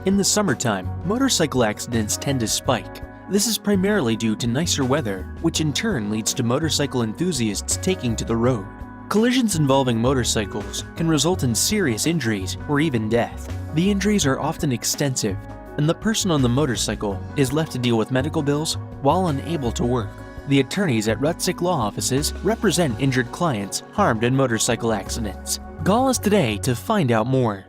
In the summertime, motorcycle accidents tend to spike. This is primarily due to nicer weather, which in turn leads to motorcycle enthusiasts taking to the road. Collisions involving motorcycles can result in serious injuries or even death. The injuries are often extensive, and the person on the motorcycle is left to deal with medical bills while unable to work. The attorneys at Rutzick Law Offices represent injured clients harmed in motorcycle accidents. Call us today to find out more.